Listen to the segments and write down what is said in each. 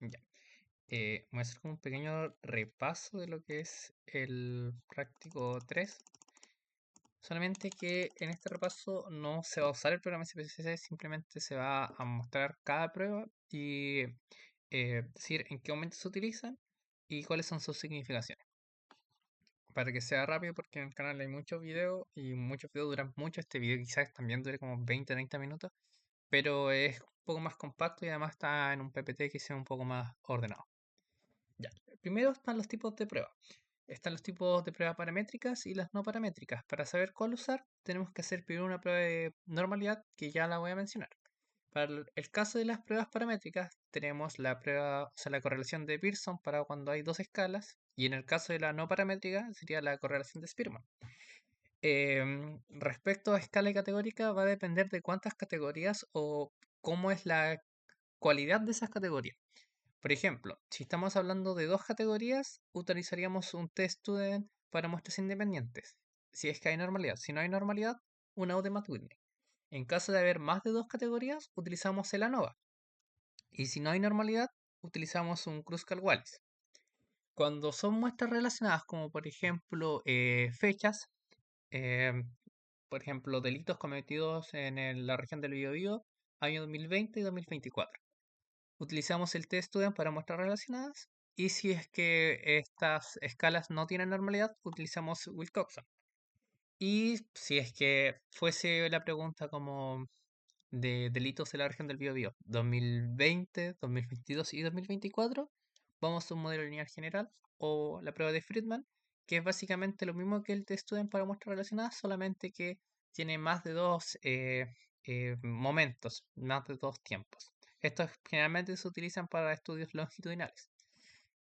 Ya. Voy a hacer como un pequeño repaso de lo que es el práctico 3. Solamente que en este repaso no se va a usar el programa SPSS, simplemente se va a mostrar cada prueba y decir en qué momento se utilizan y cuáles son sus significaciones. Para que sea rápido, porque en el canal hay muchos videos y muchos videos duran mucho. Este video quizás también dure como 20-30 minutos, pero es un poco más compacto y además está en un PPT que sea un poco más ordenado. Ya. Primero están los tipos de prueba. Están los tipos de pruebas paramétricas y las no paramétricas. Para saber cuál usar, tenemos que hacer primero una prueba de normalidad, que ya la voy a mencionar. Para el caso de las pruebas paramétricas, tenemos la prueba, o sea, la correlación de Pearson para cuando hay dos escalas, y en el caso de la no paramétrica sería la correlación de Spearman. Respecto a escala y categórica, va a depender de cuántas categorías o cómo es la cualidad de esas categorías. Por ejemplo, si estamos hablando de dos categorías, utilizaríamos un test student para muestras independientes. Si es que hay normalidad. Si no hay normalidad, una U de Matt-Whitney. En caso de haber más de dos categorías, utilizamos el ANOVA. Y si no hay normalidad, utilizamos un Kruskal-Wallis. Cuando son muestras relacionadas, como por ejemplo fechas, eh, por ejemplo delitos cometidos en la región del Biobío, año 2020 y 2024. Utilizamos el test student para muestras relacionadas y si es que estas escalas no tienen normalidad, utilizamos Wilcoxon. Y si es que fuese la pregunta como de delitos de la región del Biobío 2020, 2022 y 2024, vamos a un modelo lineal general o la prueba de Friedman, que es básicamente lo mismo que el test student para muestras relacionadas, solamente que tiene más de dos momentos, más de dos tiempos. Estos generalmente se utilizan para estudios longitudinales.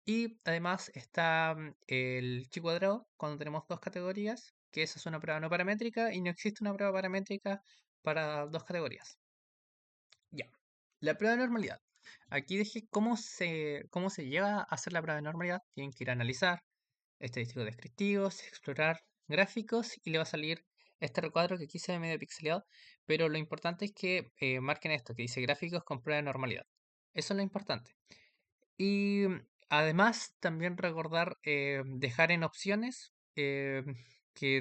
Y además está el chi cuadrado cuando tenemos dos categorías, que esa es una prueba no paramétrica y no existe una prueba paramétrica para dos categorías. Ya. La prueba de normalidad. Aquí dejé cómo se lleva a hacer la prueba de normalidad. Tienen que ir a analizar estadísticos descriptivos, explorar gráficos y le va a salir este recuadro que aquí se ve medio pixelado, pero lo importante es que marquen esto, que dice gráficos con prueba de normalidad. Eso es lo importante. Y además también recordar dejar en opciones que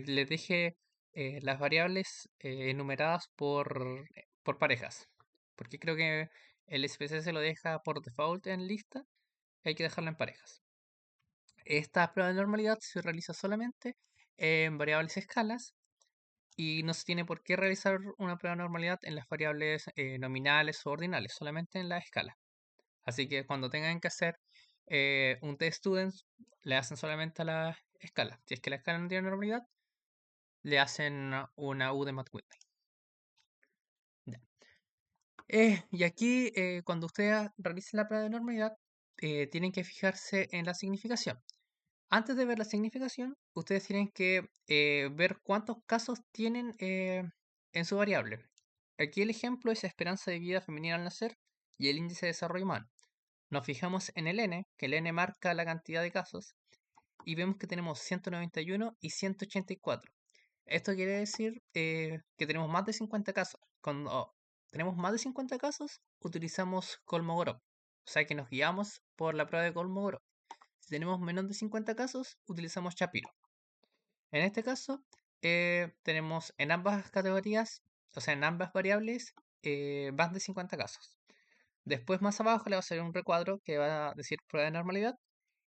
le deje las variables enumeradas por parejas. Porque creo que el SPC se lo deja por default en lista, hay que dejarlo en parejas. Esta prueba de normalidad se realiza solamente en variables escalas y no se tiene por qué realizar una prueba de normalidad en las variables nominales o ordinales, solamente en la escala. Así que cuando tengan que hacer un test students, le hacen solamente a la escala. Si es que la escala no tiene normalidad, le hacen una U de Matt-Whitney. Ya. Y aquí, cuando ustedes realicen la prueba de normalidad, tienen que fijarse en la significación. Antes de ver la significación, ustedes tienen que ver cuántos casos tienen en su variable. Aquí el ejemplo es esperanza de vida femenina al nacer y el índice de desarrollo humano. Nos fijamos en el n, que el n marca la cantidad de casos, y vemos que tenemos 191 y 184. Esto quiere decir que tenemos más de 50 casos. Cuando tenemos más de 50 casos, utilizamos Kolmogorov. O sea que nos guiamos por la prueba de Kolmogorov. Si tenemos menos de 50 casos, utilizamos Shapiro. En este caso, tenemos en ambas categorías, o sea, en ambas variables, más de 50 casos. Después, más abajo, le va a salir un recuadro que va a decir prueba de normalidad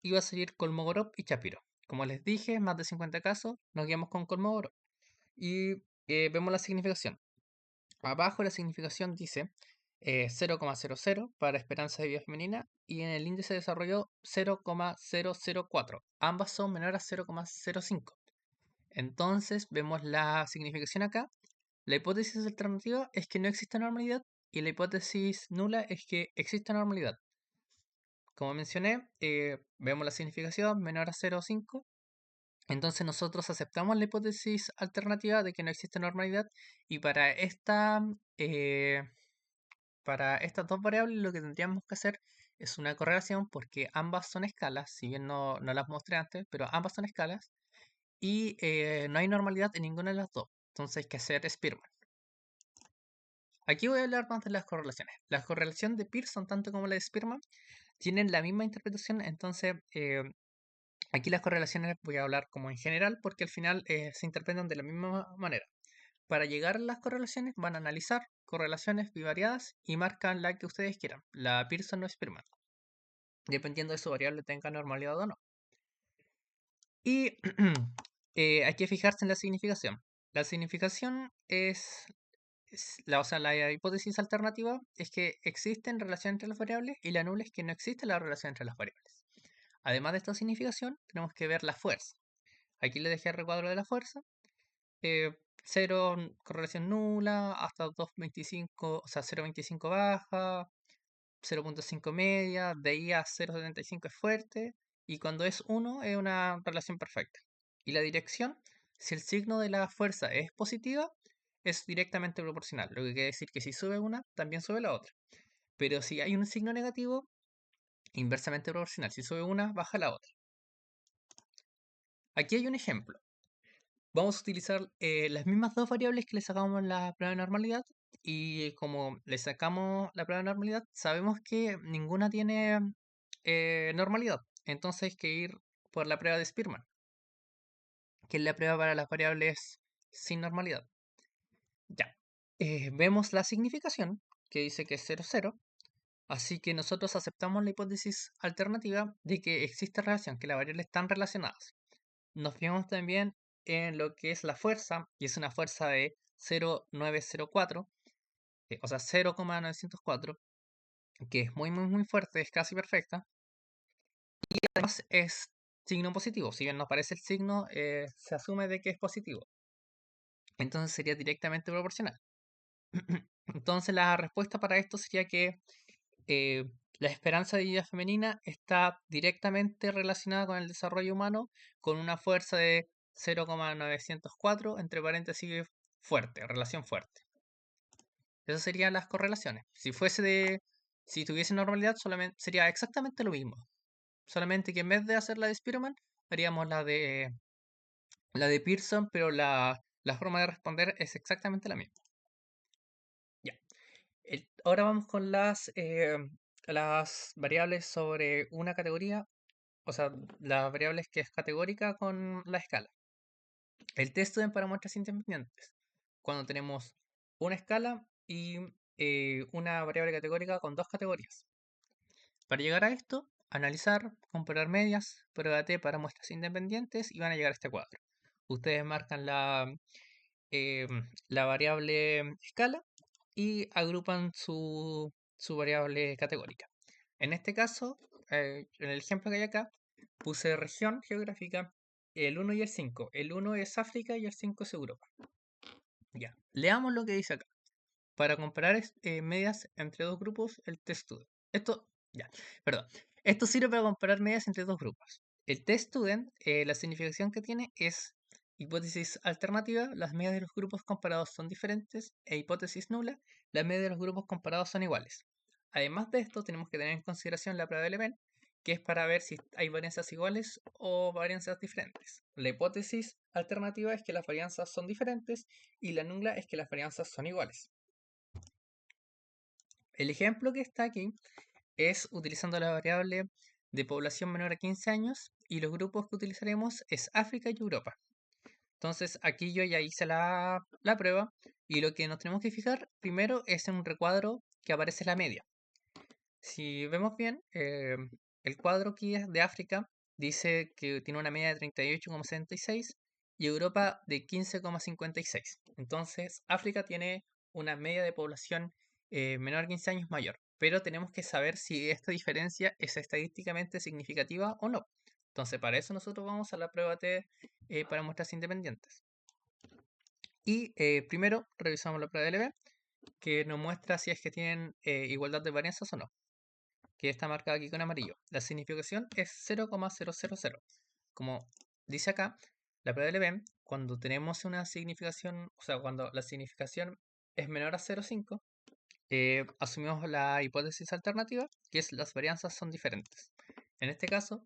y va a salir Kolmogorov y Shapiro. Como les dije, más de 50 casos, nos guiamos con Kolmogorov. Y vemos la significación. Abajo la significación dice 0,00 para esperanza de vida femenina y en el índice de desarrollo 0,004. Ambas son menores a 0,05. Entonces vemos la significación acá. La hipótesis alternativa es que no existe normalidad y la hipótesis nula es que existe normalidad. Como mencioné, vemos la significación menor a 0,5. Entonces nosotros aceptamos la hipótesis alternativa de que no existe normalidad y para estas dos variables lo que tendríamos que hacer es una correlación porque ambas son escalas, si bien no las mostré antes, pero ambas son escalas y no hay normalidad en ninguna de las dos. Entonces hay que hacer Spearman. Aquí voy a hablar más de las correlaciones. La correlación de Pearson, tanto como la de Spearman, tienen la misma interpretación, entonces aquí las correlaciones voy a hablar como en general porque al final se interpretan de la misma manera. Para llegar a las correlaciones van a analizar correlaciones bivariadas y marcan la que ustedes quieran, la Pearson o Spearman, dependiendo de su variable tenga normalidad o no. Y hay que fijarse en la significación. La significación o sea, la hipótesis alternativa es que existen relaciones entre las variables y la nula es que no existe la relación entre las variables. Además de esta significación, tenemos que ver la fuerza. Aquí le dejé el recuadro de la fuerza. 0 correlación nula, hasta 2,25, o sea, 0,25 baja, 0,5 media, de ahí a 0,75 es fuerte, y cuando es 1 es una relación perfecta. Y la dirección, si el signo de la fuerza es positiva, es directamente proporcional, lo que quiere decir que si sube una, también sube la otra. Pero si hay un signo negativo, inversamente proporcional, si sube una, baja la otra. Aquí hay un ejemplo. Vamos a utilizar las mismas dos variables que le sacamos en la prueba de normalidad y como le sacamos la prueba de normalidad, sabemos que ninguna tiene normalidad. Entonces hay que ir por la prueba de Spearman, que es la prueba para las variables sin normalidad. Ya. Vemos la significación, que dice que es 0, 0. Así que nosotros aceptamos la hipótesis alternativa de que existe relación, que las variables están relacionadas. Nos fijamos también en lo que es la fuerza, y es una fuerza de 0,904, o sea, 0,904, que es muy, muy, muy fuerte, es casi perfecta. Y además es signo positivo. Si bien no aparece el signo, se asume de que es positivo. Entonces sería directamente proporcional. Entonces la respuesta para esto sería que eh, la esperanza de vida femenina está directamente relacionada con el desarrollo humano con una fuerza de 0,904, entre paréntesis, fuerte, relación fuerte. Esas serían las correlaciones. Si tuviese normalidad, solamente sería exactamente lo mismo. Solamente que en vez de hacer la de Spearman, haríamos la de Pearson, pero la forma de responder es exactamente la misma. Ya. Ahora vamos con las variables sobre una categoría, o sea, las variables que es categórica con la escala. El test student para muestras independientes. Cuando tenemos una escala y una variable categórica con dos categorías. Para llegar a esto, analizar, comparar medias, prueba T para muestras independientes y van a llegar a este cuadro. Ustedes marcan eh, la variable escala y agrupan su variable categórica. En este caso, en el ejemplo que hay acá, puse región geográfica, el 1 y el 5. El 1 es África y el 5 es Europa. Ya, leamos lo que dice acá. Para comparar medias entre dos grupos, el test student. Ya, perdón. Esto sirve para comparar medias entre dos grupos. El test student, la significación que tiene es hipótesis alternativa, las medias de los grupos comparados son diferentes, e hipótesis nula, las medias de los grupos comparados son iguales. Además de esto, tenemos que tener en consideración la prueba de Leven, que es para ver si hay varianzas iguales o varianzas diferentes. La hipótesis alternativa es que las varianzas son diferentes y la nula es que las varianzas son iguales. El ejemplo que está aquí es utilizando la variable de población menor a 15 años y los grupos que utilizaremos es África y Europa. Entonces aquí yo ya hice la prueba y lo que nos tenemos que fijar primero es en un recuadro que aparece la media. Si vemos bien, el cuadro aquí de África dice que tiene una media de 38,76 y Europa de 15,56. Entonces África tiene una media de población menor a 15 años mayor, pero tenemos que saber si esta diferencia es estadísticamente significativa o no. Entonces para eso nosotros vamos a la prueba T para muestras independientes. Y primero revisamos la prueba de LB, que nos muestra si es que tienen igualdad de varianzas o no, que está marcada aquí con amarillo. La significación es 0,000. Como dice acá, la prueba de LB, cuando tenemos una significación, o sea, cuando la significación es menor a 0,5, asumimos la hipótesis alternativa, que es las varianzas son diferentes. En este caso,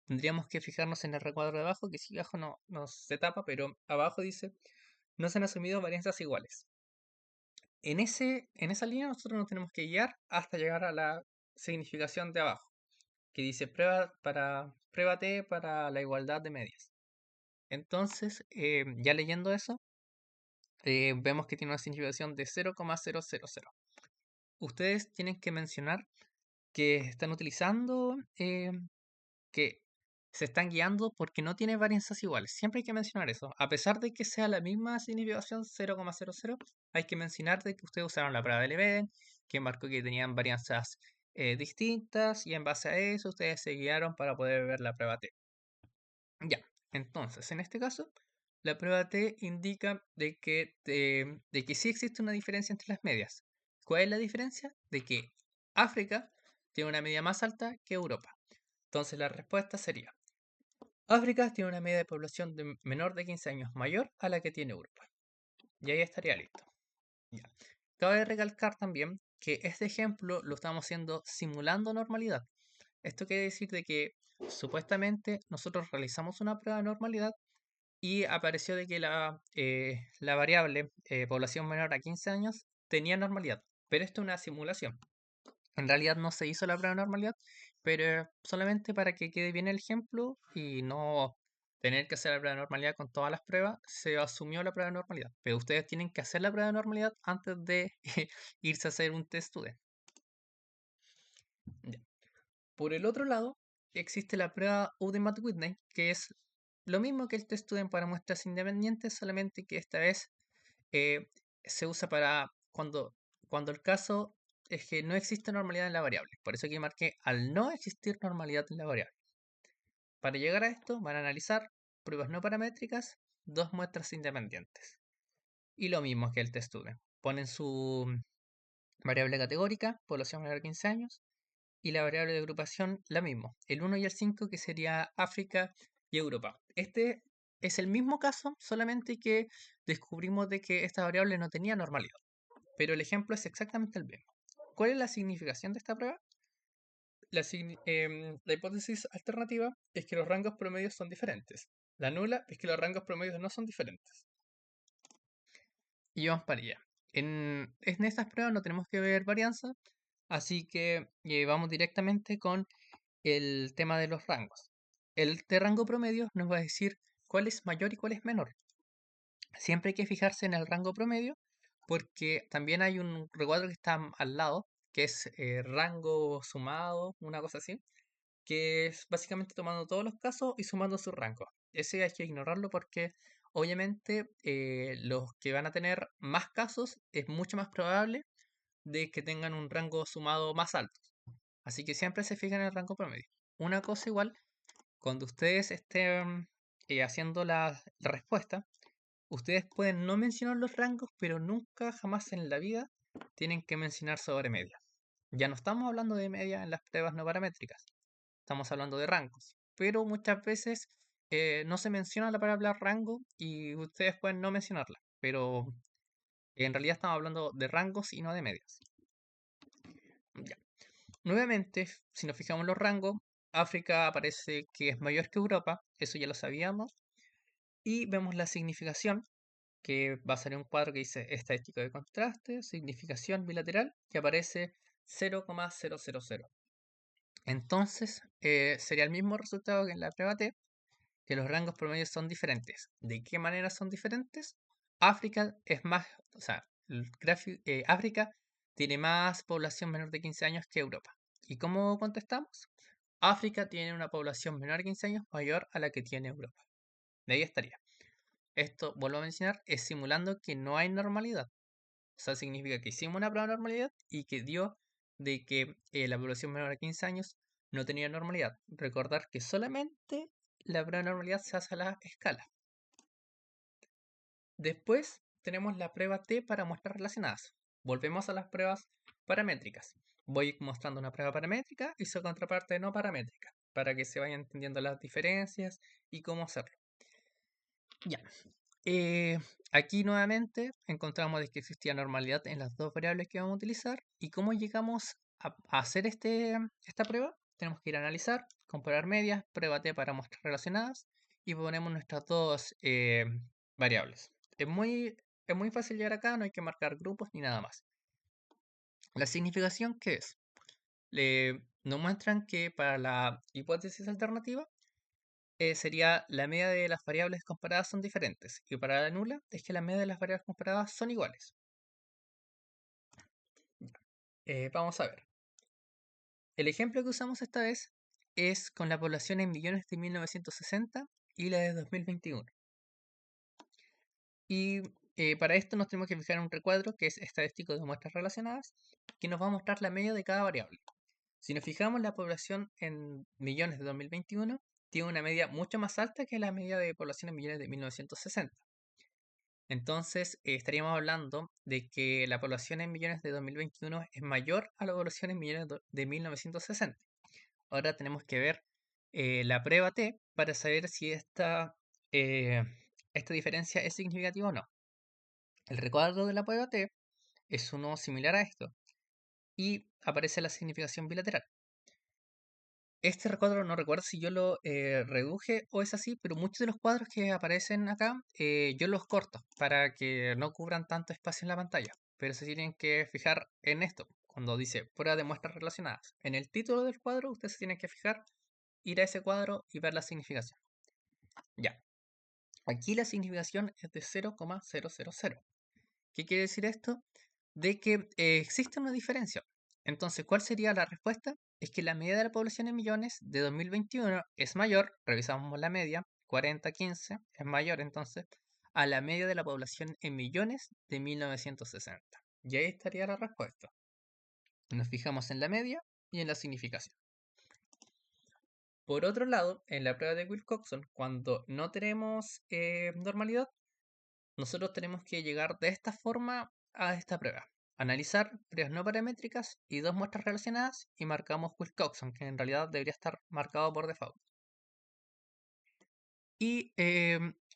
tendríamos que fijarnos en el recuadro de abajo, que si abajo no se tapa, pero abajo dice, no se han asumido varianzas iguales. En esa línea nosotros nos tenemos que guiar hasta llegar a la significación de abajo. que dice prueba T para la igualdad de medias. Entonces, ya leyendo eso, vemos que tiene una significación de 0,000. Ustedes tienen que mencionar que están utilizando, que se están guiando porque no tiene varianzas iguales. Siempre hay que mencionar eso. A pesar de que sea la misma significación 0,00, hay que mencionar de que ustedes usaron la prueba de Lebesgue, que marcó que tenían varianzas distintas y en base a eso ustedes se guiaron para poder ver la prueba T. Ya, entonces, en este caso, la prueba T indica de que sí existe una diferencia entre las medias. ¿Cuál es la diferencia? De que África tiene una media más alta que Europa. Entonces la respuesta sería, África tiene una media de población menor de 15 años mayor a la que tiene Europa. Y ahí estaría listo. Ya. Cabe recalcar también que este ejemplo lo estamos haciendo simulando normalidad. Esto quiere decir de que supuestamente nosotros realizamos una prueba de normalidad y apareció de que la variable población menor a 15 años tenía normalidad. Pero esto es una simulación. En realidad no se hizo la prueba de normalidad, pero solamente para que quede bien el ejemplo y no tener que hacer la prueba de normalidad con todas las pruebas, se asumió la prueba de normalidad. Pero ustedes tienen que hacer la prueba de normalidad antes de irse a hacer un test student. Ya. Por el otro lado, existe la prueba Udemy-Whitney, que es lo mismo que el test student para muestras independientes, solamente que esta vez eh, se usa para cuando el caso es que no existe normalidad en la variable. Por eso aquí marqué al no existir normalidad en la variable. Para llegar a esto, van a analizar pruebas no paramétricas, dos muestras independientes. Y lo mismo que el test student. Ponen su variable categórica, población menor de 15 años, y la variable de agrupación la misma, el 1 y el 5 que sería África y Europa. Este es el mismo caso, solamente que descubrimos de que esta variable no tenía normalidad, pero el ejemplo es exactamente el mismo. ¿Cuál es la significación de esta prueba? La hipótesis alternativa es que los rangos promedios son diferentes. La nula es que los rangos promedios no son diferentes. Y vamos para allá. En estas pruebas no tenemos que ver varianza, así que vamos directamente con el tema de los rangos. El de rango promedio nos va a decir cuál es mayor y cuál es menor. Siempre hay que fijarse en el rango promedio porque también hay un recuadro que está al lado, que es rango sumado, una cosa así, que es básicamente tomando todos los casos y sumando su rango. Ese hay que ignorarlo porque obviamente los que van a tener más casos es mucho más probable de que tengan un rango sumado más alto. Así que siempre se fijan en el rango promedio. Una cosa igual, cuando ustedes estén haciendo la respuesta, ustedes pueden no mencionar los rangos, pero nunca jamás en la vida tienen que mencionar sobre media. Ya no estamos hablando de media en las pruebas no paramétricas, estamos hablando de rangos. Pero muchas veces no se menciona la palabra rango y ustedes pueden no mencionarla. Pero en realidad estamos hablando de rangos y no de medias. Ya. Nuevamente, si nos fijamos en los rangos, África aparece que es mayor que Europa, eso ya lo sabíamos, y vemos la significación, que va a ser un cuadro que dice estadístico de contraste, significación bilateral, que aparece 0,000. Entonces, sería el mismo resultado que en la prueba T, que los rangos promedios son diferentes. ¿De qué manera son diferentes? África es más, o sea, África tiene más población menor de 15 años que Europa. ¿Y cómo contestamos? África tiene una población menor de 15 años mayor a la que tiene Europa. De ahí estaría. Esto, vuelvo a mencionar, es simulando que no hay normalidad. O sea, significa que hicimos una prueba de normalidad y que dio de que la población menor de 15 años no tenía normalidad. Recordar que solamente la prueba de normalidad se hace a la escala. Después tenemos la prueba T para muestras relacionadas. Volvemos a las pruebas paramétricas. Voy mostrando una prueba paramétrica y su contraparte no paramétrica, para que se vayan entendiendo las diferencias y cómo hacerlo. Ya. Eh, Aquí nuevamente encontramos de que existía normalidad en las dos variables que vamos a utilizar. ¿Y cómo llegamos a hacer esta prueba? Tenemos que ir a analizar, comparar medias, prueba T para muestras relacionadas y ponemos nuestras dos variables. Es muy fácil llegar acá, no hay que marcar grupos ni nada más. La significación, ¿qué es? nos muestran que para la hipótesis alternativa sería la media de las variables comparadas son diferentes, y para la nula es que la media de las variables comparadas son iguales. Vamos a ver. El ejemplo que usamos esta vez es con la población en millones de 1960 y la de 2021. Y para esto nos tenemos que fijar en un recuadro que es estadístico de muestras relacionadas, que nos va a mostrar la media de cada variable. Si nos fijamos, la población en millones de 2021 tiene una media mucho más alta que la media de población en millones de 1960. Entonces, estaríamos hablando de que la población en millones de 2021 es mayor a la población en millones de 1960. Ahora tenemos que ver la prueba T para saber si eh, esta diferencia es significativa o no. El recuadro de la prueba T es uno similar a esto y aparece la significación bilateral. Este recuadro no recuerdo si yo lo reduje o es así, pero muchos de los cuadros que aparecen acá yo los corto para que no cubran tanto espacio en la pantalla. Pero se tienen que fijar en esto, cuando dice prueba de muestras relacionadas. En el título del cuadro ustedes se tienen que fijar, ir a ese cuadro y ver la significación. Ya, aquí la significación es de 0,000. ¿Qué quiere decir esto? De que existe una diferencia. Entonces, ¿cuál sería la respuesta? Es que la media de la población en millones de 2021 es mayor, revisamos la media, 40-15, es mayor entonces, a la media de la población en millones de 1960. Y ahí estaría la respuesta. Nos fijamos en la media y en la significación. Por otro lado, en la prueba de Wilcoxon, cuando no tenemos normalidad, nosotros tenemos que llegar de esta forma a esta prueba. Analizar pruebas no paramétricas y dos muestras relacionadas y marcamos Wilcoxon, que en realidad debería estar marcado por default. Y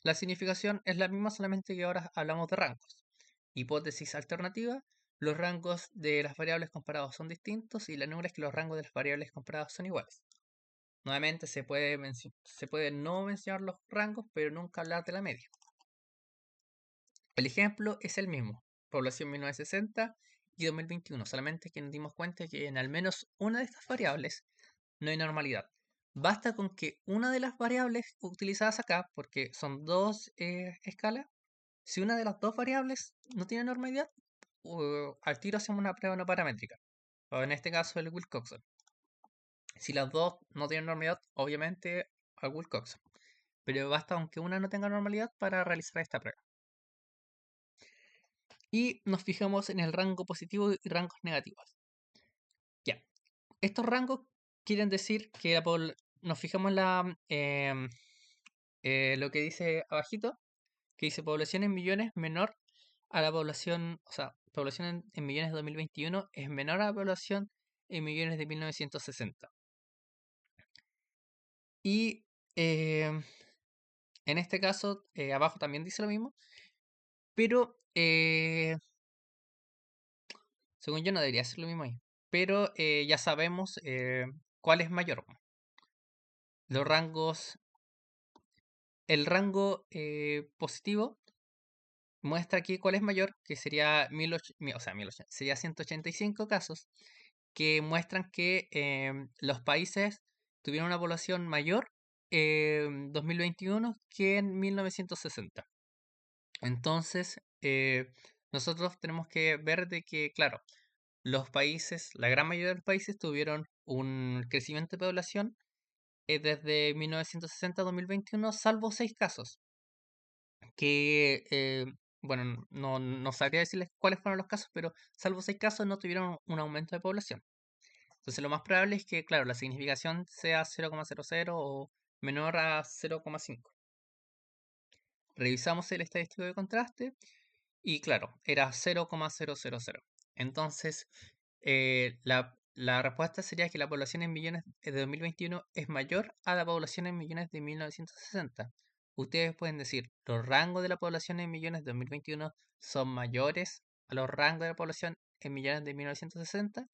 la significación es la misma, solamente que ahora hablamos de rangos. Hipótesis alternativa: los rangos de las variables comparadas son distintos, y la nula es que los rangos de las variables comparadas son iguales. Nuevamente se puede no mencionar los rangos, pero nunca hablar de la media. El ejemplo es el mismo, población 1960 y 2021, solamente que nos dimos cuenta que en al menos una de estas variables no hay normalidad. Basta con que una de las variables utilizadas acá, porque son dos escalas, si una de las dos variables no tiene normalidad, al tiro hacemos una prueba no paramétrica, o en este caso el Wilcoxon. Si las dos no tienen normalidad, obviamente al Wilcoxon, pero basta con que una no tenga normalidad para realizar esta prueba. Y nos fijamos en el rango positivo y rangos negativos. Ya, estos rangos quieren decir que nos fijamos en lo que dice abajito, que dice población en millones menor a la población, o sea, población en millones de 2021 es menor a la población en millones de 1960. Y en este caso, abajo también dice lo mismo, pero según yo no debería ser lo mismo ahí. Pero ya sabemos cuál es mayor. Los rangos, el rango positivo muestra aquí cuál es mayor, que sería 1080, sería 185 casos, que muestran que los países tuvieron una población mayor en 2021 que en 1960. Entonces, nosotros tenemos que ver de que, claro, los países, la gran mayoría de los países tuvieron un crecimiento de población desde 1960 a 2021, salvo 6 casos, que, bueno, no sabría decirles cuáles fueron los casos, pero salvo 6 casos no tuvieron un aumento de población. Entonces lo más probable es que, claro, la significación sea 0,00 o menor a 0,5. Revisamos el estadístico de contraste y, claro, era 0,000. Entonces, la respuesta sería que la población en millones de 2021 es mayor a la población en millones de 1960. Ustedes pueden decir, los rangos de la población en millones de 2021 son mayores a los rangos de la población en millones de 1960,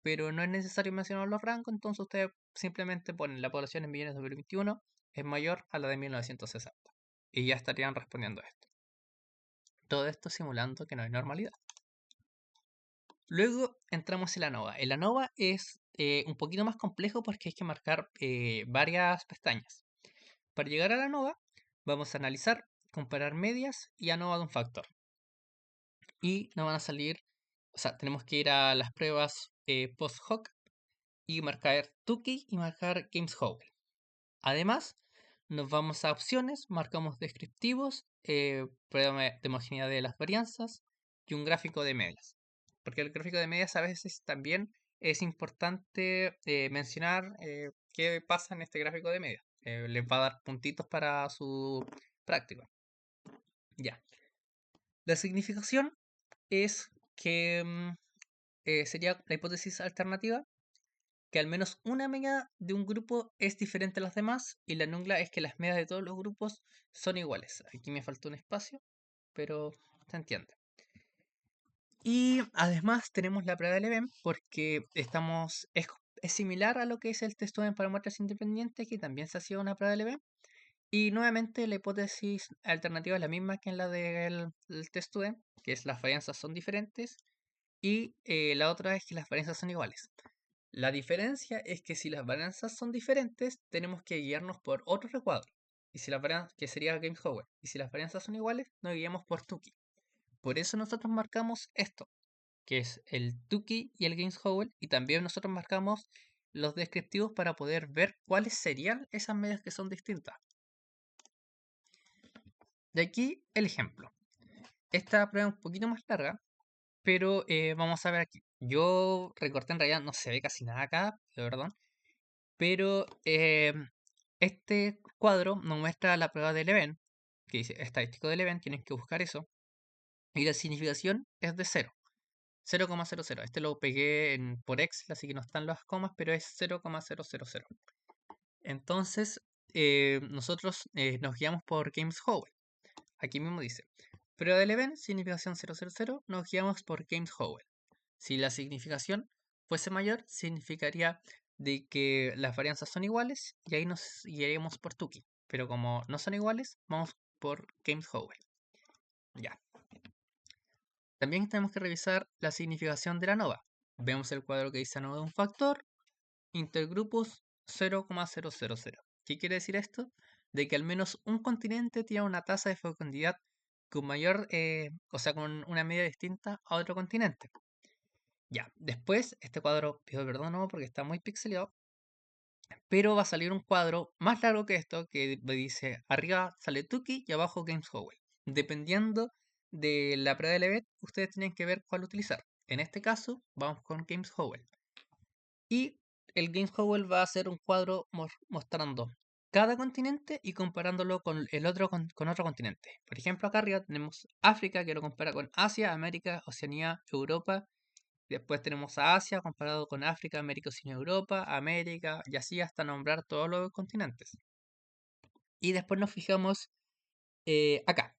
pero no es necesario mencionar los rangos, entonces ustedes simplemente ponen la población en millones de 2021 es mayor a la de 1960. Y ya estarían respondiendo esto. Todo esto simulando que no hay normalidad. Luego entramos en la ANOVA. El ANOVA es un poquito más complejo porque hay que marcar varias pestañas. Para llegar a la ANOVA, vamos a analizar, comparar medias y ANOVA de un factor. Y nos van a salir, o sea, tenemos que ir a las pruebas post-hoc y marcar Tukey y marcar Games Howell. Además, nos vamos a opciones, marcamos descriptivos, prueba de homogeneidad de las varianzas y un gráfico de medias. Porque el gráfico de medias a veces también es importante mencionar qué pasa en este gráfico de medias. Les va a dar puntitos para su práctica. Ya. La significación es que sería la hipótesis alternativa que al menos una media de un grupo es diferente a las demás y la nula es que las medias de todos los grupos son iguales. Aquí me faltó un espacio, pero se entiende. Y además tenemos la prueba de Leven porque es similar a lo que es el test Student para muestras independientes, que también se hacía una prueba de Leven. Y nuevamente la hipótesis alternativa es la misma que en la del test Student, que es las varianzas son diferentes y la otra es que las varianzas son iguales. La diferencia es que si las varianzas son diferentes, tenemos que guiarnos por otro recuadro. Y si las varianzas, que sería Game Howard. Y si las varianzas son iguales, nos guiamos por Tukey. Por eso nosotros marcamos esto, que es el Tukey y el Games Howell. Y también nosotros marcamos los descriptivos para poder ver cuáles serían esas medias que son distintas. De aquí el ejemplo. Esta prueba es un poquito más larga, pero vamos a ver aquí. Yo recorté en realidad, no se ve casi nada acá, perdón. Pero este cuadro nos muestra la prueba del event, que dice estadístico del event, tienen que buscar eso. Y la significación es de 0, 0,00. Este lo pegué por Excel, así que no están las comas, pero es 0,000. Entonces, nosotros nos guiamos por Games Howell. Aquí mismo dice, prueba del event, significación 000, nos guiamos por Games Howell. Si la significación fuese mayor, significaría de que las varianzas son iguales y ahí nos guiaríamos por Tukey. Pero como no son iguales, vamos por Games Howell. Ya. También tenemos que revisar la significación de la ANOVA. Vemos el cuadro que dice ANOVA de un factor, intergrupos 0,000. ¿Qué quiere decir esto? De que al menos un continente tiene una tasa de fecundidad con mayor, o sea, con una medida distinta a otro continente. Ya, después este cuadro, pido perdón no, porque está muy pixelado, pero va a salir un cuadro más largo que esto que dice arriba sale Tukey y abajo Games Howell. Dependiendo de la prueba de event, ustedes tienen que ver cuál utilizar. En este caso, vamos con Games Howell. Y el Games Howell va a ser un cuadro mostrando cada continente y comparándolo con el otro con otro continente. Por ejemplo, acá arriba tenemos África, que lo compara con Asia, América, Oceanía, Europa. Después tenemos a Asia comparado con África, América, Oceanía, Europa, América, y así hasta nombrar todos los continentes. Y después nos fijamos acá.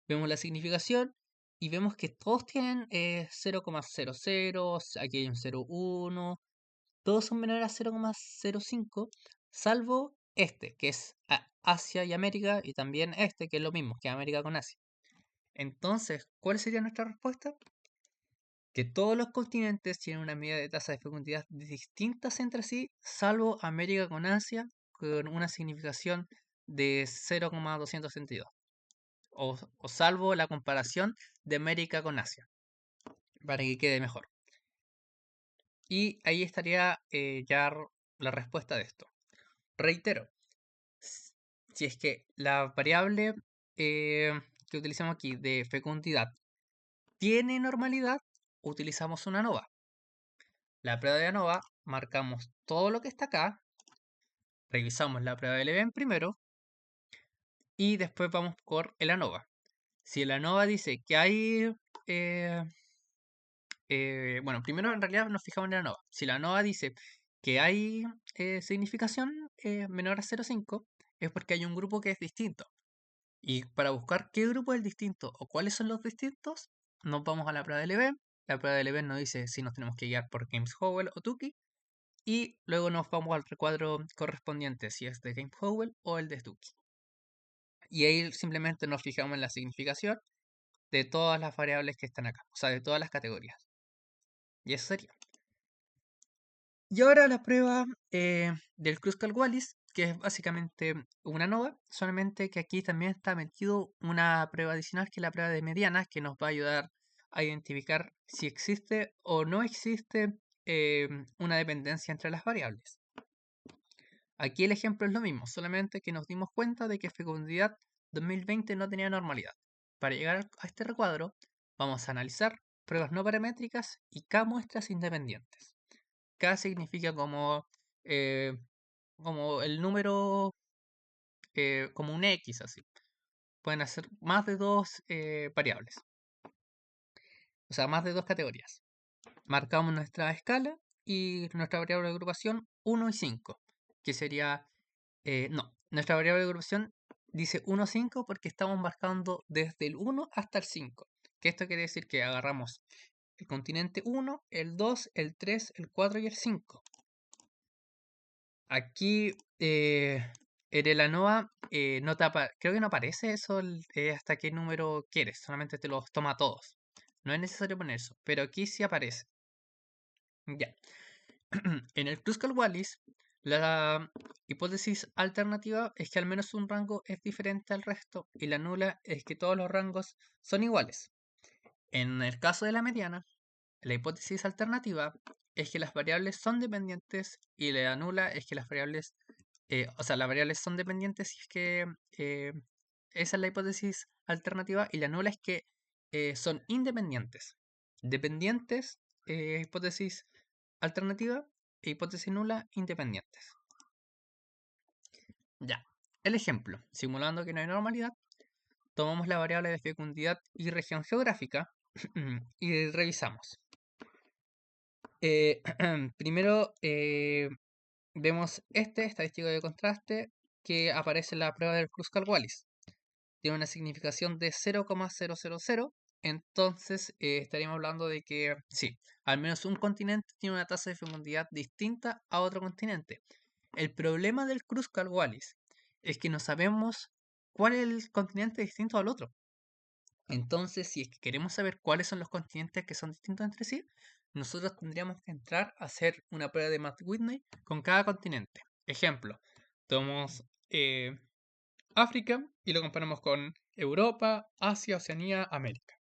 Vemos la significación y vemos que todos tienen 0,00, aquí hay un 0,1, todos son menores a 0,05, salvo este, que es Asia y América, y también este, que es lo mismo, que América con Asia. Entonces, ¿cuál sería nuestra respuesta? Que todos los continentes tienen una medida de tasa de fecundidad distintas entre sí, salvo América con Asia, con una significación de 0,262. O salvo la comparación de América con Asia, para que quede mejor. Y ahí estaría ya la respuesta de esto. Reitero, si es que la variable que utilizamos aquí de fecundidad tiene normalidad, utilizamos una ANOVA. La prueba de ANOVA, marcamos todo lo que está acá, revisamos la prueba del event primero y después vamos por el ANOVA. Si el ANOVA dice que hay... eh, bueno, primero en realidad nos fijamos en la ANOVA. Si la ANOVA dice que hay significación menor a 0,5, es porque hay un grupo que es distinto. Y para buscar qué grupo es el distinto o cuáles son los distintos, nos vamos a la prueba del event. La prueba del event nos dice si nos tenemos que guiar por Games Howell o Tukey. Y luego nos vamos al recuadro correspondiente, si es de Game Howell o el de Tukey. Y ahí simplemente nos fijamos en la significación de todas las variables que están acá, o sea, de todas las categorías. Y eso sería. Y ahora la prueba del Kruskal-Wallis, que es básicamente una nova, solamente que aquí también está metido una prueba adicional, que es la prueba de medianas, que nos va a ayudar a identificar si existe o no existe una dependencia entre las variables. Aquí el ejemplo es lo mismo, solamente que nos dimos cuenta de que fecundidad 2020 no tenía normalidad. Para llegar a este recuadro, vamos a analizar pruebas no paramétricas y K muestras independientes. K significa eh, como el número, como un X así. Pueden hacer más de dos variables, o sea, más de dos categorías. Marcamos nuestra escala y nuestra variable de agrupación 1 y 5, que sería, no, nuestra variable de agrupación dice 1, 5 porque estamos marcando desde el 1 hasta el 5. Que esto quiere decir que agarramos el continente 1, el 2, el 3, el 4 y el 5. Aquí en el ANOVA creo que no aparece eso hasta qué número quieres, solamente te los toma todos. No es necesario poner eso, pero aquí sí aparece. Ya. En el Kruskal-Wallis, la hipótesis alternativa es que al menos un rango es diferente al resto y la nula es que todos los rangos son iguales. En el caso de la mediana, la hipótesis alternativa es que las variables son dependientes y la nula es que las variables, o sea, las variables son dependientes si es que esa es la hipótesis alternativa y la nula es que son independientes. Dependientes, hipótesis alternativa e hipótesis nula, independientes. Ya. El ejemplo, simulando que no hay normalidad, tomamos la variable de fecundidad y región geográfica y revisamos. Primero vemos este estadístico de contraste que aparece en la prueba del Kruskal-Wallis. Tiene una significación de 0,000. Entonces estaríamos hablando de que sí, al menos un continente tiene una tasa de fecundidad distinta a otro continente. El problema del Kruskal-Wallis es que no sabemos cuál es el continente distinto al otro. Entonces, si es que queremos saber cuáles son los continentes que son distintos entre sí, nosotros tendríamos que entrar a hacer una prueba de Matt-Whitney con cada continente. Ejemplo, tomamos África y lo comparamos con Europa, Asia, Oceanía, América.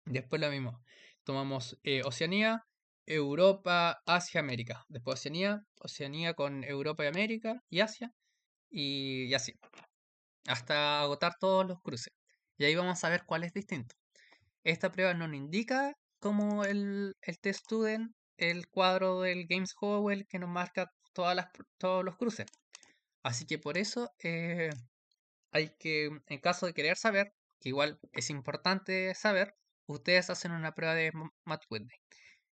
Después lo mismo, tomamos Oceanía, Europa, Asia, América. Después Oceanía, Oceanía con Europa y América y Asia y así, hasta agotar todos los cruces. Y ahí vamos a ver cuál es distinto. Esta prueba no nos indica como el test student, el cuadro del Games Howell que nos marca todos los cruces. Así que por eso hay que, en caso de querer saber, que igual es importante saber, ustedes hacen una prueba de Matt Whitney.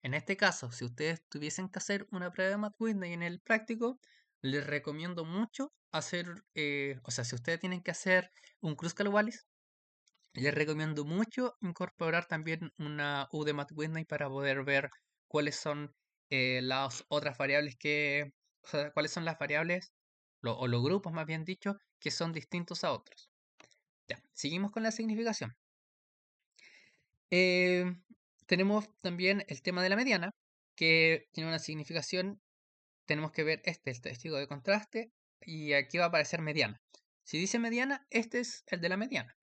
En este caso, si ustedes tuviesen que hacer una prueba de Matt Whitney en el práctico, les recomiendo mucho hacer, o sea, si ustedes tienen que hacer un Kruskal-Wallis, les recomiendo mucho incorporar también una U de Matt Whitney para poder ver cuáles son las otras variables o sea, cuáles son las variables, o los grupos más bien dicho, que son distintos a otros. Ya, seguimos con la significación. Eh, Tenemos también el tema de la mediana, que tiene una significación. Tenemos que ver el testigo de contraste, y aquí va a aparecer mediana. Si dice mediana, este es el de la mediana.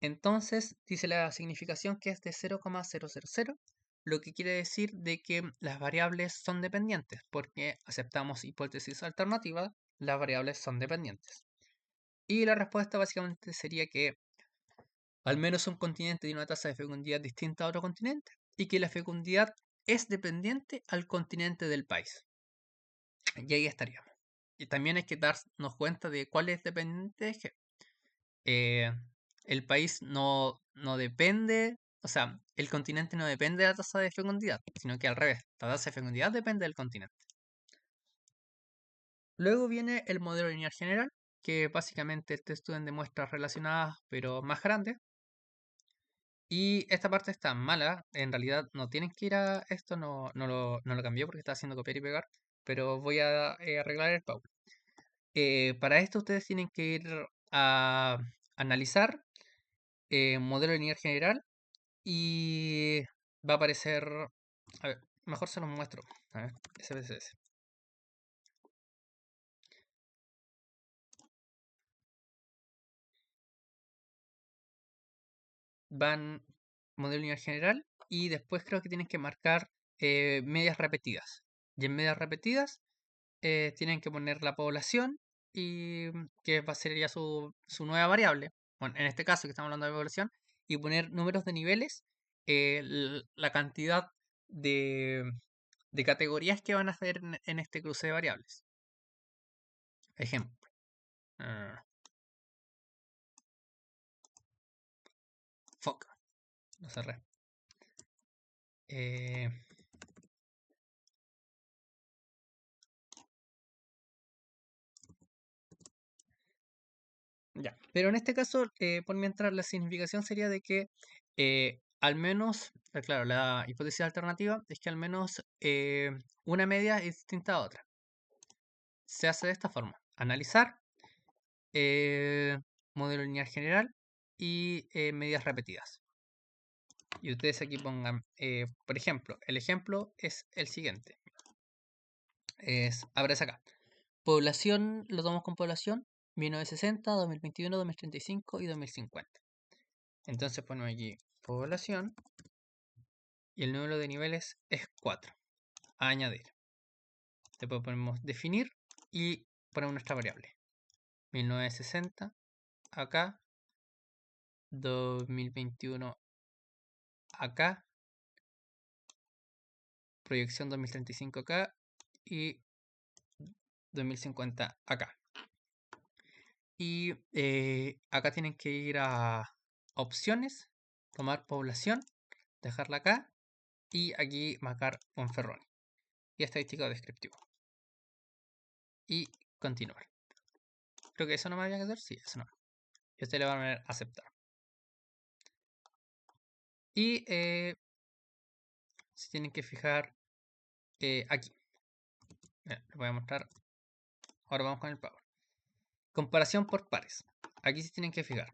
Entonces dice la significación que es de 0,000, lo que quiere decir de que las variables son dependientes, porque aceptamos hipótesis alternativa, las variables son dependientes. Y la respuesta básicamente sería que al menos un continente tiene una tasa de fecundidad distinta a otro continente y que la fecundidad es dependiente al continente del país. Y ahí estaríamos. Y también hay que darnos cuenta de cuál es dependiente de qué. eh, el país no depende, o sea, el continente no depende de la tasa de fecundidad, sino que al revés, la tasa de fecundidad depende del continente. Luego viene el modelo lineal general, que básicamente este estudio de muestras relacionadas pero más grandes. Y esta parte está mala, en realidad no tienen que ir a esto, no lo cambié porque está haciendo copiar y pegar, pero voy a arreglar el PowerPoint. Para esto ustedes tienen que ir a analizar modelo lineal general y va a aparecer, a ver, mejor se los muestro, a ver, SPSS. Van modelo lineal general y después creo que tienen que marcar medias repetidas. Y en medias repetidas tienen que poner la población y que va a ser ya su nueva variable. Bueno, en este caso que estamos hablando de población, y poner números de niveles, la cantidad de, de categorías que van a hacer en este cruce de variables. Ejemplo. ah, Fuck. Lo cerré. Eh, Ya. Pero en este caso, por mientras la significación sería de que al menos, claro, la hipótesis alternativa es que al menos una media es distinta a otra. Se hace de esta forma. Analizar, eh, modelo lineal general y medidas repetidas. Y ustedes aquí pongan, por ejemplo, el ejemplo es el siguiente. Aparece acá. Población, lo tomamos con población, 1960, 2021, 2035 y 2050. Entonces ponemos aquí población y el número de niveles es 4. A añadir. Después ponemos definir y ponemos nuestra variable. 1960 acá, 2021 acá, proyección 2035 acá y 2050 acá. Y acá tienen que ir a opciones, tomar población, dejarla acá y aquí marcar Monferroni y estadístico descriptivo. Y continuar. Creo que eso no me había que hacer, sí, eso no. Y usted le va a poner aceptar. Y se tienen que fijar aquí. Mira, lo voy a mostrar. Ahora vamos con el Power. Comparación por pares. Aquí se tienen que fijar.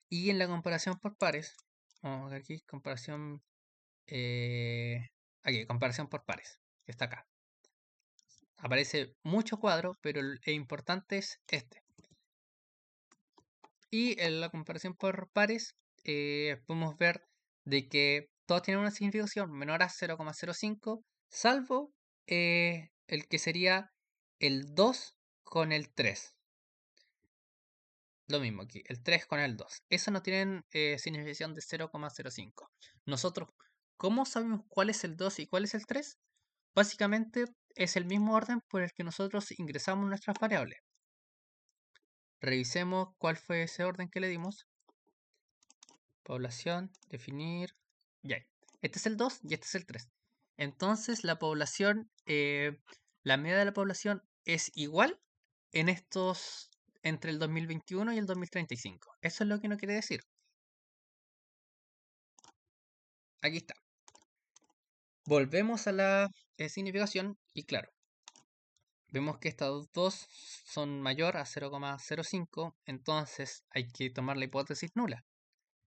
Y en la comparación por pares, vamos a ver aquí, comparación. Aquí, comparación por pares. Que está acá. Aparece mucho cuadro, pero el importante es este. Y en la comparación por pares, podemos ver de que todos tienen una significación menor a 0,05, salvo el que sería el 2 con el 3. Lo mismo aquí, el 3 con el 2. Esos no tienen significación de 0,05. Nosotros, ¿cómo sabemos cuál es el 2 y cuál es el 3? Básicamente es el mismo orden por el que nosotros ingresamos nuestras variables. Revisemos cuál fue ese orden que le dimos. Población, definir. Ya. Este es el 2 y este es el 3. Entonces la población, la media de la población es igual en estos, entre el 2021 y el 2035. Eso es lo que no quiere decir. Aquí está. Volvemos a la significación y claro, vemos que estas dos son mayor a 0,05, entonces hay que tomar la hipótesis nula.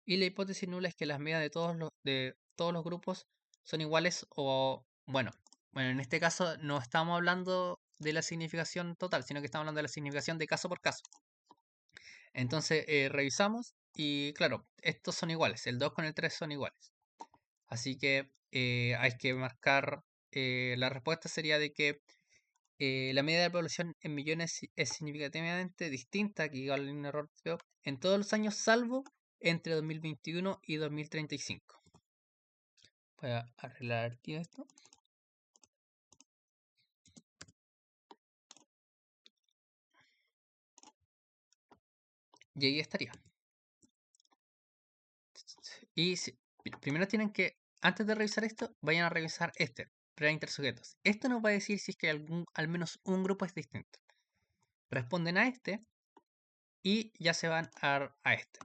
Y la hipótesis nula es que las medias de todos los grupos son iguales o, bueno, en este caso no estamos hablando de la significación total, sino que estamos hablando de la significación de caso por caso. Entonces revisamos y claro, estos son iguales, el 2 con el 3 son iguales. Así que hay que marcar, la respuesta sería de que la media de la población en millones es significativamente distinta, que igual hay un error feo, en todos los años, salvo entre 2021 y 2035. Voy a arreglar aquí esto. Y ahí estaría. Y primero tienen que, antes de revisar esto, vayan a revisar este, prueba intersujetos. Esto nos va a decir si es que al menos un grupo es distinto. Responden a este y ya se van a este,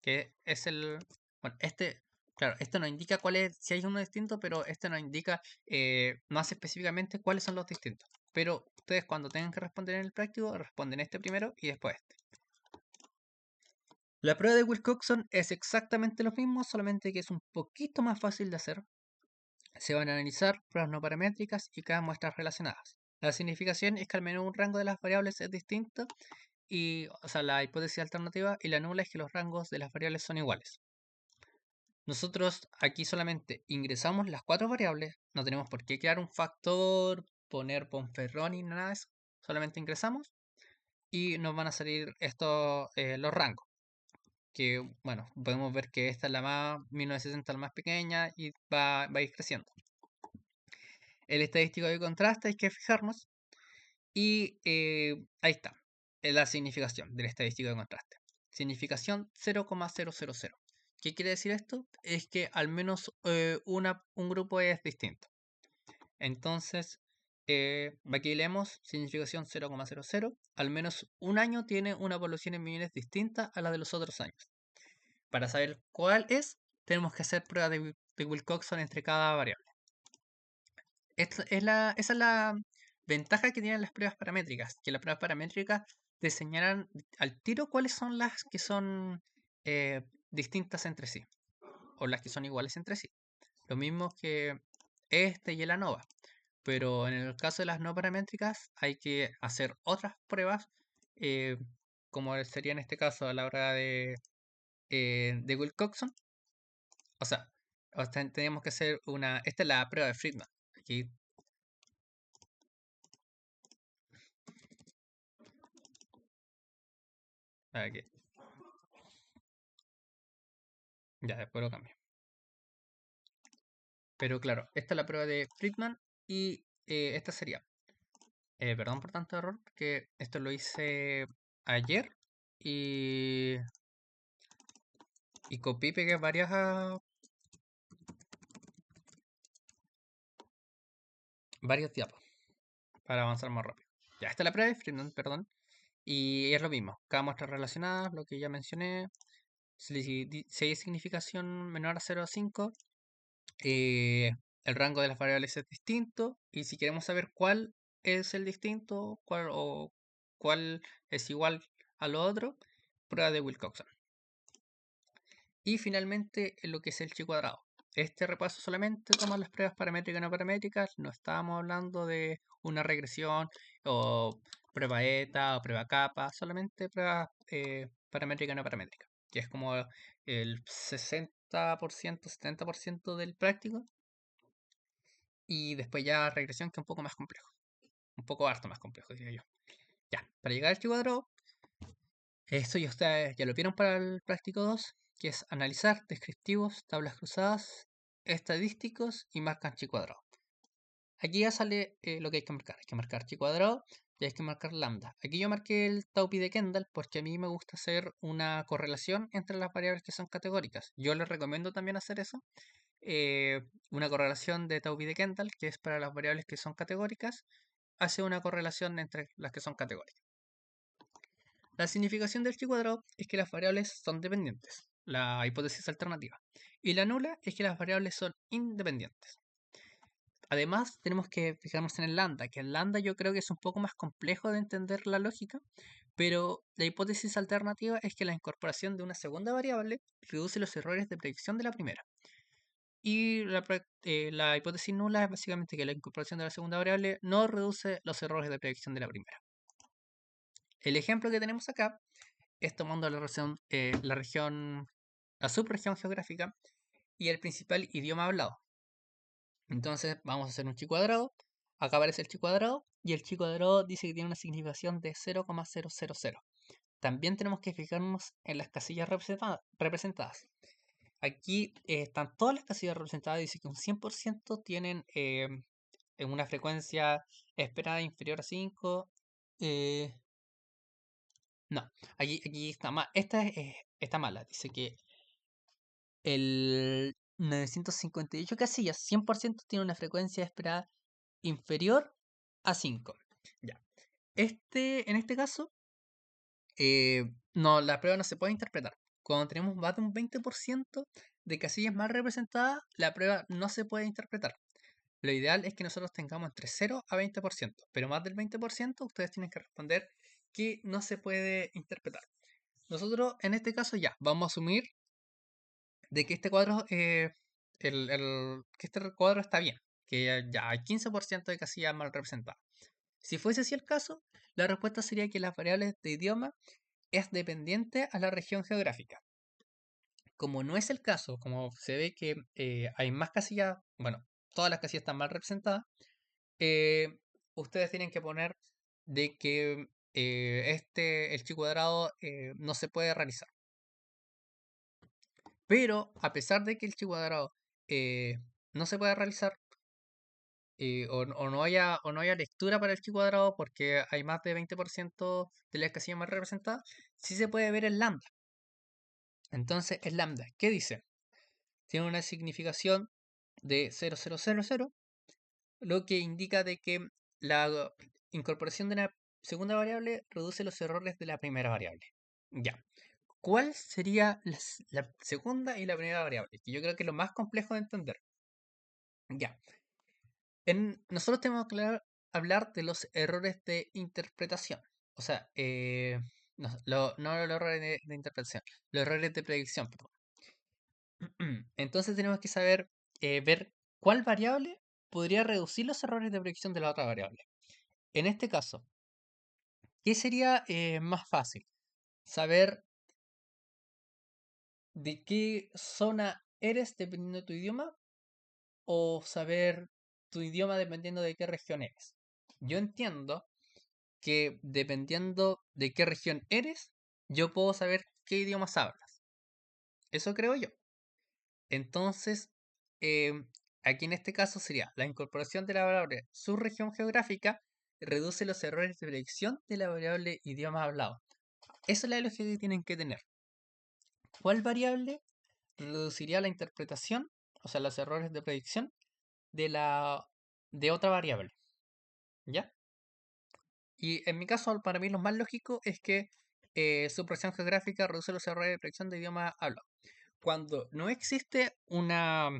que es el, bueno, este, claro, esto nos indica cuál es, si hay uno distinto, pero este nos indica más específicamente cuáles son los distintos. Pero ustedes cuando tengan que responder en el práctico, responden este primero y después este. La prueba de Wilcoxon es exactamente lo mismo, solamente que es un poquito más fácil de hacer. Se van a analizar pruebas no paramétricas y cada muestra relacionadas. La significación es que al menos un rango de las variables es distinto y, o sea, la hipótesis alternativa y la nula es que los rangos de las variables son iguales. Nosotros aquí solamente ingresamos las cuatro variables, no tenemos por qué crear un factor, poner Ponferroni, nada de eso. Solamente ingresamos y nos van a salir estos los rangos. Que bueno, podemos ver que esta es la más 1960 la más pequeña y va a ir creciendo. El estadístico de contraste hay que fijarnos y ahí está, la significación del estadístico de contraste. Significación 0,000. ¿Qué quiere decir esto? Es que al menos un grupo es distinto. Entonces, aquí leemos significación 0,00. Al menos un año tiene una evolución en millones distinta a la de los otros años. Para saber cuál es, tenemos que hacer pruebas de Wilcoxon entre cada variable. Esa es la ventaja que tienen las pruebas paramétricas, que las pruebas paramétricas te señalan al tiro cuáles son las que son distintas entre sí, o las que son iguales entre sí. Lo mismo que este y el ANOVA. Pero en el caso de las no paramétricas hay que hacer otras pruebas, eh, como sería en este caso a la hora de Wilcoxon. O sea, tenemos que hacer una. Esta es la prueba de Friedman. Aquí, aquí. Ya, después lo cambio. Pero claro, esta es la prueba de Friedman y esta sería. Perdón por tanto error, porque esto lo hice ayer y, y copié y pegué varios diapos para avanzar más rápido. Ya, esta es la prueba de Friedman, perdón. Y es lo mismo, cada muestra relacionada, lo que ya mencioné. Si hay significación menor a 0,5, eh, el rango de las variables es distinto. Y si queremos saber cuál es el distinto, cuál es igual a lo otro, prueba de Wilcoxon. Y finalmente, en lo que es el chi cuadrado. Este repaso solamente toma las pruebas paramétricas y no paramétricas. No estábamos hablando de una regresión o prueba eta o prueba kappa, solamente prueba paramétrica y no paramétrica, que es como el 60%, 70% del práctico. Y después ya regresión, que es un poco más complejo. Un poco harto más complejo, diría yo. Ya, para llegar al chi cuadrado, esto ya ustedes ya lo vieron para el práctico 2, que es analizar descriptivos, tablas cruzadas, estadísticos y marcar chi cuadrado. Aquí ya sale lo que hay que marcar. Hay que marcar chi cuadrado y hay que marcar lambda. Aquí yo marqué el taupi de Kendall porque a mí me gusta hacer una correlación entre las variables que son categóricas. Yo les recomiendo también hacer eso. Una correlación de taupi de Kendall, que es para las variables que son categóricas, hace una correlación entre las que son categóricas. La significación del chi cuadrado es que las variables son dependientes, la hipótesis alternativa. Y la nula es que las variables son independientes. Además, tenemos que fijarnos en el lambda, que el lambda yo creo que es un poco más complejo de entender la lógica, pero la hipótesis alternativa es que la incorporación de una segunda variable reduce los errores de predicción de la primera. Y la hipótesis nula es básicamente que la incorporación de la segunda variable no reduce los errores de predicción de la primera. El ejemplo que tenemos acá es tomando la subregión geográfica y el principal idioma hablado. Entonces vamos a hacer un chi cuadrado. Acá aparece el chi cuadrado y el chi cuadrado dice que tiene una significación de 0,000. También tenemos que fijarnos en las casillas representadas. Aquí están todas las casillas representadas. Dice que un 100% tienen en una frecuencia esperada inferior a 5. eh, no, aquí está mal. Está mala. Dice que el 958 casillas, 100% tiene una frecuencia esperada inferior a 5. Ya. En este caso, no, la prueba no se puede interpretar. Cuando tenemos más de un 20% de casillas mal representadas, la prueba no se puede interpretar. Lo ideal es que nosotros tengamos entre 0 a 20%, pero más del 20% ustedes tienen que responder que no se puede interpretar. nosotros en este caso ya vamos a asumir de que este cuadro, que este cuadro está bien, que ya hay 15% de casillas mal representadas. Si fuese así el caso, la respuesta sería que las variables de idioma es dependiente a la región geográfica. Como no es el caso, como se ve que hay más casillas, bueno, todas las casillas están mal representadas, eh, ustedes tienen que poner de que el chi cuadrado no se puede realizar. Pero a pesar de que el chi cuadrado no se puede realizar, o no haya lectura para el chi cuadrado porque hay más de 20% de las casillas mal representadas, sí se puede ver el lambda. Entonces, el lambda, ¿qué dice? Tiene una significación de 0,000, lo que indica de que la incorporación de una segunda variable reduce los errores de la primera variable. Ya. ¿Cuál sería la segunda y la primera variable? Que yo creo que es lo más complejo de entender. Ya. Nosotros tenemos que hablar de los errores de interpretación. O sea, no los errores de interpretación, los errores de predicción, perdón. Entonces tenemos que saber ver cuál variable podría reducir los errores de predicción de la otra variable. En este caso, ¿qué sería más fácil? Saber de qué zona eres dependiendo de tu idioma o saber tu idioma dependiendo de qué región eres. Yo entiendo que dependiendo de qué región eres, yo puedo saber qué idiomas hablas. Eso creo yo. Entonces, em, aquí en este caso sería la incorporación de la variable subregión geográfica reduce los errores de predicción de la variable idioma hablado. Esa es la lógica que tienen que tener. ¿Cuál variable reduciría la interpretación, o sea, los errores de predicción de otra variable? ¿Ya? Y en mi caso, para mí lo más lógico es que subregión geográfica reduce los errores de predicción de idioma hablado. Cuando no existe una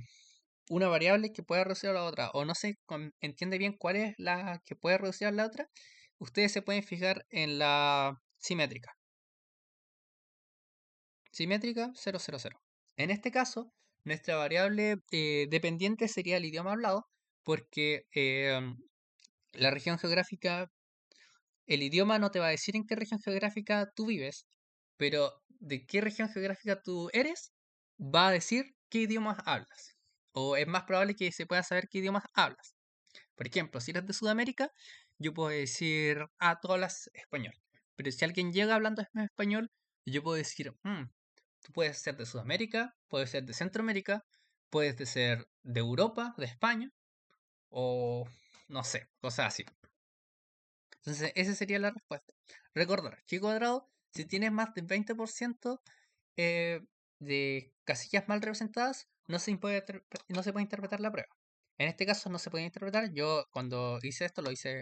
variable que pueda reducir a la otra, o no se entiende bien cuál es la que puede reducir a la otra, ustedes se pueden fijar en la simétrica. Simétrica 000. En este caso, nuestra variable dependiente sería el idioma hablado, porque la región geográfica, el idioma no te va a decir en qué región geográfica tú vives, pero de qué región geográfica tú eres, va a decir qué idiomas hablas. O es más probable que se pueda saber qué idiomas hablas. Por ejemplo, si eres de Sudamérica, yo puedo decir, tú hablas español. Pero si alguien llega hablando español, yo puedo decir, tú puedes ser de Sudamérica, puedes ser de Centroamérica, puedes ser de Europa, de España, o no sé, cosas así. Entonces, esa sería la respuesta. Recordar, chi cuadrado, si tienes más del 20% eh, de casillas mal representadas, no se puede interpretar la prueba. En este caso no se puede interpretar. Yo cuando hice esto lo hice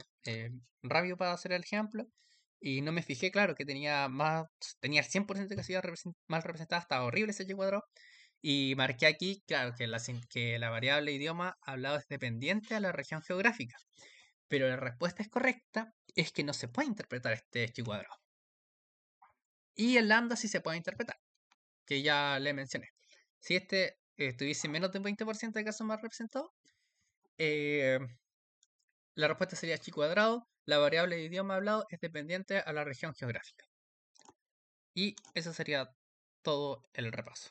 rápido para hacer el ejemplo y no me fijé, claro, que tenía el 100% de casillas mal representadas, estaba horrible ese chi cuadrado. Y marqué aquí, claro, que la variable idioma hablado es dependiente a la región geográfica. Pero la respuesta es correcta, es que no se puede interpretar este chi cuadrado. Y el lambda sí se puede interpretar, que ya le mencioné. Si tuviese menos de un 20% de casos más representados, eh, la respuesta sería chi cuadrado. La variable de idioma hablado es dependiente a la región geográfica. Y eso sería todo el repaso.